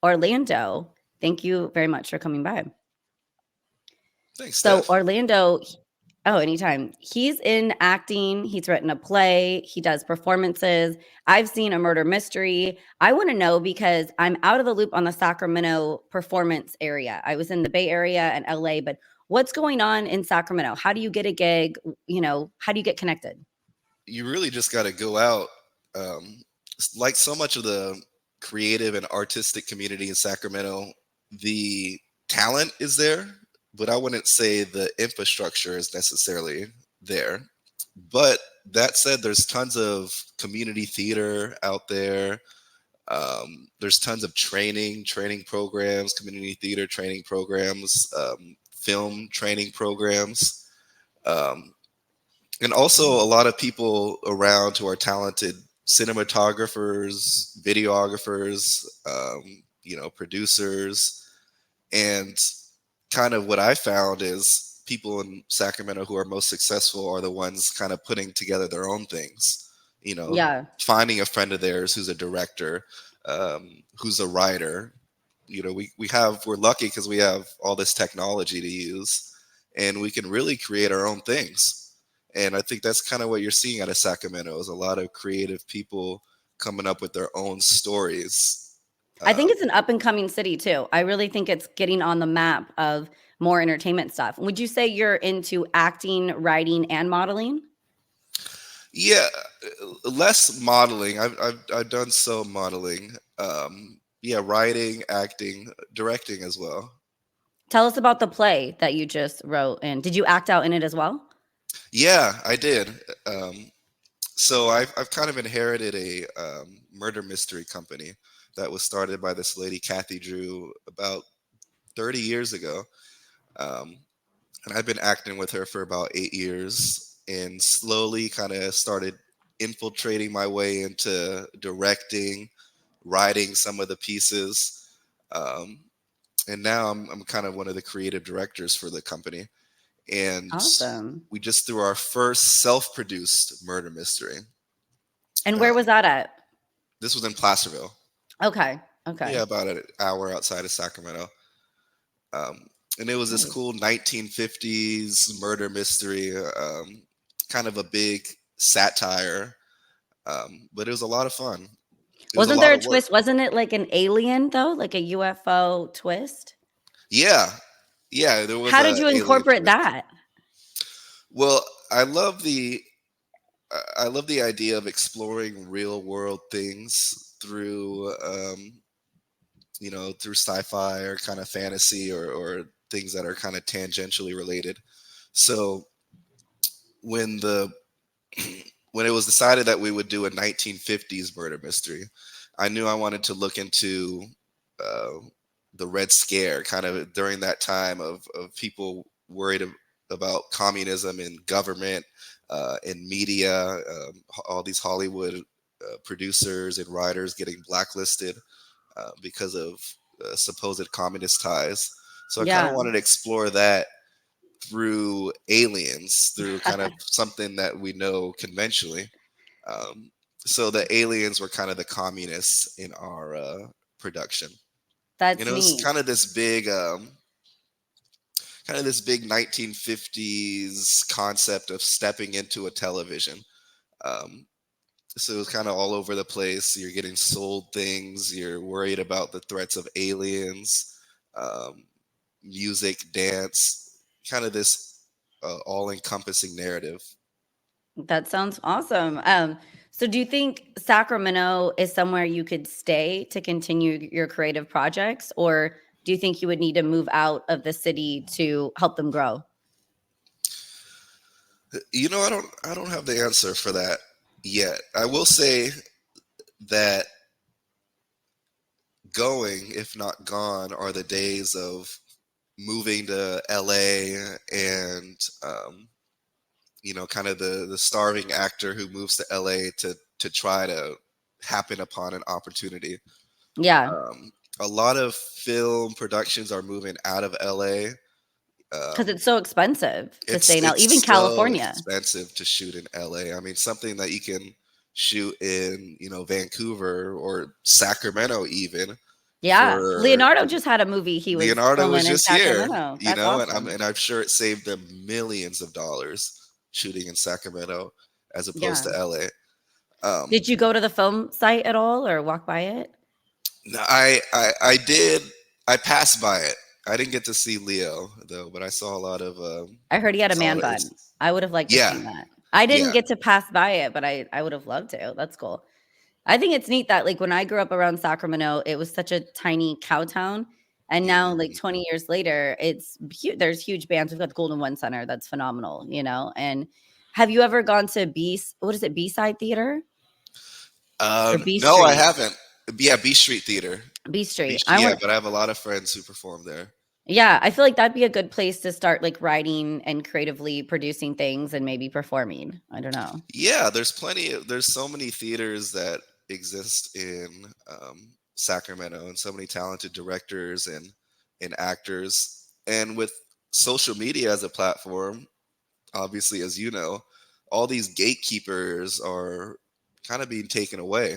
Orlando. Thank you very much for coming by. Thanks, So Steph. Orlando, oh, anytime. He's in acting. He's written a play. He does performances. I've seen a murder mystery. I want to know because I'm out of the loop on the Sacramento performance area. I was in the Bay Area and LA, but what's going on in Sacramento? How do you get a gig? How do you get connected? You really just got to go out. Like so much of the creative and artistic community in Sacramento, the talent is there, but I wouldn't say the infrastructure is necessarily there. But that said, there's tons of community theater out there. There's tons of training programs, community theater training programs, film training programs. Um, and also a lot of people around who are talented cinematographers, videographers, producers. And kind of what I found is people in Sacramento who are most successful are the ones kind of putting together their own things, you know, Yeah. finding a friend of theirs who's a director, who's a writer. We're lucky because we have all this technology to use, and we can really create our own things. And I think that's kind of what you're seeing out of Sacramento is a lot of creative people coming up with their own stories. I think Um, it's an up and coming city too. I really think it's getting on the map of more entertainment stuff. Would you say you're into acting, writing, and modeling? yeah, less modeling. I've done some modeling. Yeah, writing, acting, directing as well. Tell us about the play that you just wrote, and did you act out in it as well? Yeah, I did. Um, so I've kind of inherited a murder mystery company that was started by this lady Kathy Drew about 30 years ago. Um, and I've been acting with her for about 8 years, and slowly kind of started infiltrating my way into directing, writing some of the pieces. Um, and now I'm kind of one of the creative directors for the company. And Awesome. we just threw our first self-produced murder mystery. And Uh, where was that at? this was in Placerville. Okay. Yeah, Okay. about an hour outside of Sacramento. And it was this Nice. cool 1950s murder mystery, kind of a big satire, but it was a lot of fun. It was a Wasn't lot there a of work. twist? Wasn't it like an alien though? Like a UFO twist? Yeah, yeah, there was How did a you alien incorporate twist. that? Well, I love the idea of exploring real world things through through sci-fi or kind of fantasy or things that are kind of tangentially related. So when the when it was decided that we would do a 1950s murder mystery, I knew I wanted to look into uh, the Red Scare, kind of during that time of people worried about communism in government, in media, all these Hollywood producers and writers getting blacklisted because of supposed communist ties. So I kind of Yeah. wanted to explore that through aliens, through kind of something that we know conventionally. Um, so the aliens were kind of the communists in our production. That's It was neat. kind of this big 1950s concept of stepping into a television. Um, so it was kind of all over the place. You're getting sold things. You're worried about the threats of aliens, um, music, dance, kind of this all-encompassing narrative. That sounds awesome. So do you think Sacramento is somewhere you could stay to continue your creative projects, or do you think you would need to move out of the city to help them grow? I don't have the answer for that yet. I will say that going, if not gone, are the days of moving to LA and kind of the starving actor who moves to LA to try to happen upon an opportunity. Yeah, Um, a lot of film productions are moving out of LA. because Um, it's so expensive to stay it's now, even it's so California. expensive to shoot in LA. I mean, something that you can shoot in Vancouver or Sacramento even Yeah. for Leonardo just had a movie he was Leonardo was filming in just here, Sacramento. you That's know, awesome. and I'm sure it saved them millions of dollars shooting in Sacramento as opposed Yeah. to LA. Um, Did you go to the film site at all or walk by it? no, I did. I passed by it. I didn't get to see Leo though, but I saw a lot of I heard he had a man bun. his, I would have liked to yeah, seen that. I didn't yeah. get to pass by it, but I would have loved to. That's cool. I think it's neat that like when I grew up around Sacramento, it was such a tiny cow town. And now, like Mhm. 20 years later, there's huge bands. We've got the Golden One Center, that's phenomenal, you know. And have you ever gone to what is it, B Side Theater or B No, I Street? haven't. Yeah, B Street Theater. B B Street. Street, yeah, but I have a lot of friends who perform there. Yeah, I feel like that'd be a good place to start like writing and creatively producing things and maybe performing. I don't know. Yeah, there's so many theaters that exist in Sacramento, and so many talented directors and actors. And with social media as a platform, obviously, as you know, all these gatekeepers are kind of being taken away.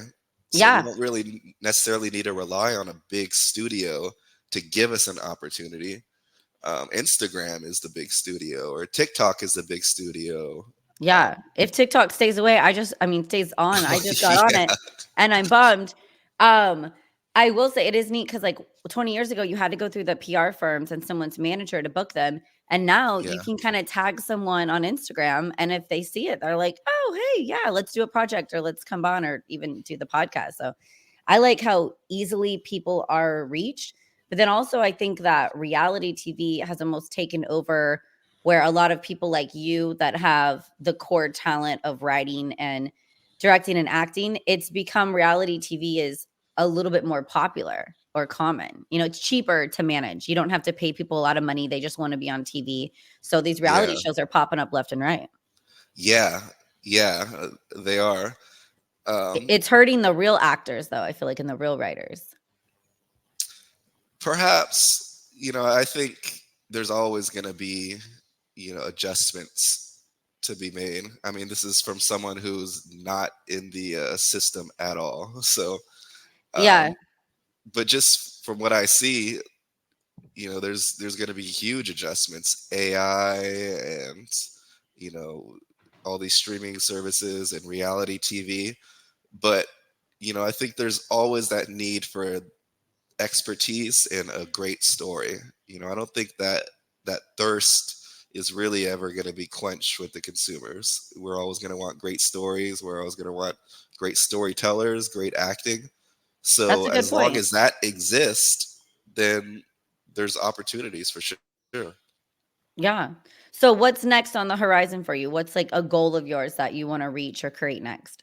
So we Yeah. don't really necessarily need to rely on a big studio to give us an opportunity. Instagram is the big studio, or TikTok is the big studio. Yeah, if TikTok stays away, stays on, I just got on it Yeah, and I'm bummed. Um, I will say it is neat because like 20 years ago, you had to go through the PR firms and someone's manager to book them. And now you yeah, can kind of tag someone on Instagram. And if they see it, they're like, oh, hey, yeah, let's do a project or let's come on or even do the podcast. So I like how easily people are reached. But then also, I think that reality TV has almost taken over where a lot of people like you that have the core talent of writing and directing and acting, it's become reality TV is a little bit more popular or common. You know, it's cheaper to manage. You don't have to pay people a lot of money. They just want to be on TV. So these reality yeah, shows are popping up left and right. yeah, yeah. They are. Um, It's hurting the real actors, though, I feel like, and the real writers. Perhaps, I think there's always going to be, adjustments to be made. I mean, this is from someone who's not in the system at all. So, Yeah. um, but just from what I see, there's going to be huge adjustments, AI and you know all these streaming services and reality TV. But I think there's always that need for expertise and a great story. I don't think that thirst is really ever going to be quenched with the consumers. We're always going to want great stories. We're always going to want great storytellers, great acting. That's So a good as long point. as that exists, then there's opportunities for sure. Yeah. So what's next on the horizon for you? What's like a goal of yours that you want to reach or create next?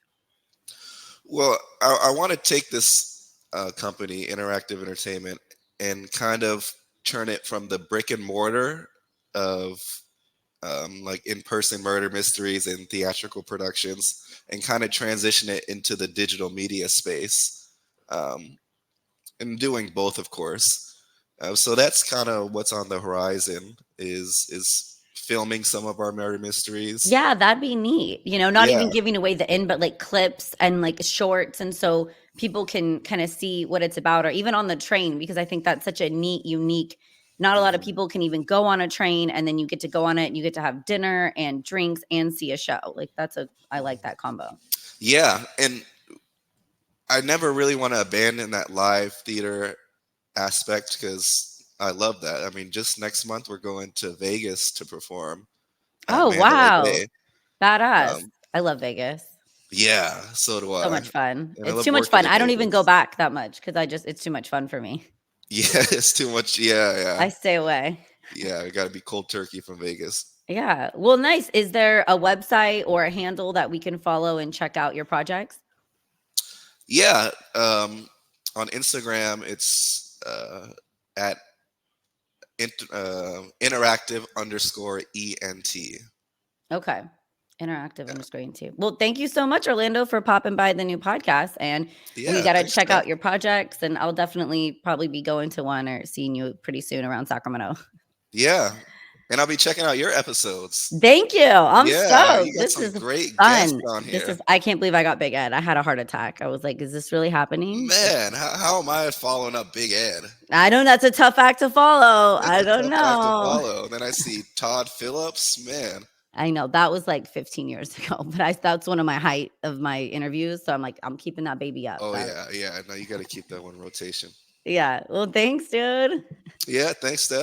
Well, I want to take this company, Interactive Entertainment, and kind of turn it from the brick and mortar of like in-person murder mysteries and theatrical productions, and kind of transition it into the digital media space, um, and doing both, of course. So that's kind of what's on the horizon. Is filming some of our murder mysteries. Yeah, that'd be neat. You know, not Yeah. even giving away the end, but like clips and like shorts. And so people can kind of see what it's about, or even on the train, because I think that's such a neat, unique. Not a lot of Mhm. people can even go on a train and then you get to go on it and you get to have dinner and drinks and see a show. Like I like that combo. Yeah, and I never really want to abandon that live theater aspect because I love that. I mean, just next month we're going to Vegas to perform at Oh, Mandalay wow. Bay. Badass. Um, I love Vegas. yeah, so do So I, much fun. and I It's love too much working fun. in I don't even go Vegas. back that much because it's too much fun for me. Yeah, it's too much. Yeah, yeah, I stay away. yeah. I got to be cold turkey from Vegas. Yeah. Well, nice. Is there a website or a handle that we can follow and check out your projects? Yeah, on Instagram it's at interactive underscore ent. Okay. Interactive underscore into. Well, thank you so much, Orlando, for popping by the new podcast. And we Yeah, got to thanks, check Kat. out your projects. And I'll definitely probably be going to one or seeing you pretty soon around Sacramento. Yeah, And I'll be checking out your episodes. Thank you. I'm Yeah, stoked. you got This some is great guests fun. on here. I can't believe I got Big Ed. I had a heart attack. I was like, is this really happening? Man, how am I following up Big Ed? I know that's a tough act to follow. That's I a don't tough act to know. follow. Then I see Todd Phillips. Man. I know that was like 15 years ago, but that's one of my height of my interviews. So I'm like, I'm keeping that baby up. Oh yeah, yeah. No, you got to keep that one rotation. Yeah. Well, thanks, dude. Yeah, thanks, Steph.